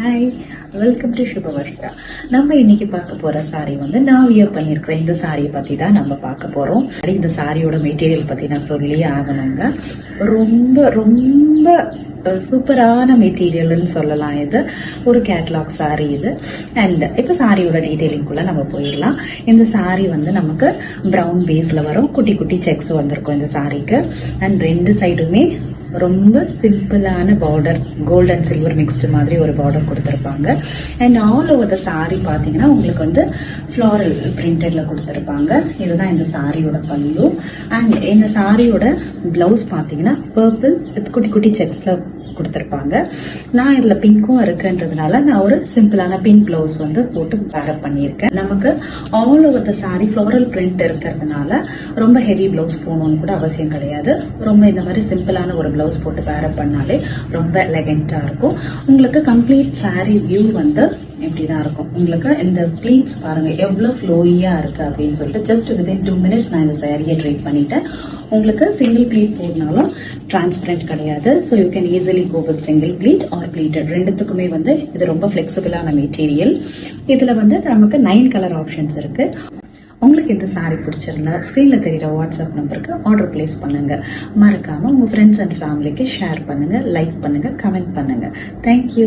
Hi, welcome to சுபவஸ்திரா. நம்ம இன்னைக்கு பார்க்க போற சாரி வந்து நான் வியர் பண்ணிருக்கிறேன். இந்த சாரியை பத்தி தான் நம்ம பார்க்க போறோம். இந்த சாரியோட மெட்டீரியல் பத்தி நான் சொல்லி ஆகணுங்க. ரொம்ப ரொம்ப சூப்பரான மெட்டீரியல்னு சொல்லலாம். இது ஒரு கேட்லாக் சாரி இது. அண்ட் இப்போ சாரியோட டீட்டெயிலிங்குள்ள நம்ம போயிடலாம். இந்த சாரி வந்து நமக்கு ப்ரௌன் பேஸ்ல வரும். குட்டி குட்டி செக்ஸ் வந்திருக்கும் இந்த சாரிக்கு. அண்ட் ரெண்டு சைடுமே ரொம்ப சிம்பிளான border, gold and silver mixed மாதிரி ஒரு பார்டர் கொடுத்துருப்பாங்க. And all over the sari பார்த்தீங்கன்னா உங்களுக்கு வந்து ஃப்ளாரல் பிரிண்டட்ல கொடுத்துருப்பாங்க. இதுதான் இந்த சாரியோட பல்லு. அண்ட் இந்த சாரியோட பிளவுஸ் பார்த்தீங்கன்னா பர்பிள் வித் குட்டி குட்டி செக்ஸ்ல கொடுத்துருப்பாங்க. நான் இதுல பிங்க்கும் இருக்குன்றதுனால நான் ஒரு சிம்பிளான பிங்க் பிளவுஸ் வந்து போட்டு பேரப் பண்ணியிருக்கேன். நமக்கு all over the sorry floral print இருக்கிறதுனால ரொம்ப ஹெவி பிளவுஸ் போகணும்னு கூட அவசியம் கிடையாது. ரொம்ப இந்த மாதிரி சிம்பிளான ஒரு பிளவுஸ் போட்டு பேரப் பண்ணாலே ரொம்ப எலகெண்டா இருக்கும். உங்களுக்கு கம்ப்ளீட் சாரி வியூ வந்து இப்படிதான் இருக்கும். உங்களுக்கு இந்த ப்ளீட்ஸ் பாருங்க எவ்வளவு ஃப்ளோயியா இருக்கு அப்படின்னு சொல்லிட்டு ஜஸ்ட் வித்தின் 2 minutes நான் இந்த சாரியை ட்ரீட் பண்ணிட்டேன். உங்களுக்கு சிங்கிள் ப்ளீட் போடனாலும் டிரான்ஸ்பரண்ட் கிடையாது. So you can easily go with single pleat or pleated. ரெண்டுத்துக்குமே வந்து இது ரொம்ப ஃபிளெக்சிபிளான மெட்டீரியல். இதுல வந்து நமக்கு 9 கலர் ஆப்ஷன்ஸ் இருக்கு. உங்களுக்கு இந்த சாரி பிடிச்சிருந்தா ஸ்கிரீன்ல தெரியுற வாட்ஸ்அப் நம்பருக்கு ஆர்டர் பிளேஸ் பண்ணுங்க. மறக்காம உங்க ஃப்ரெண்ட்ஸ் அண்ட் ஃபேமிலிக்கு ஷேர் பண்ணுங்க, லைக் பண்ணுங்க, கமெண்ட் பண்ணுங்க. தேங்க்யூ.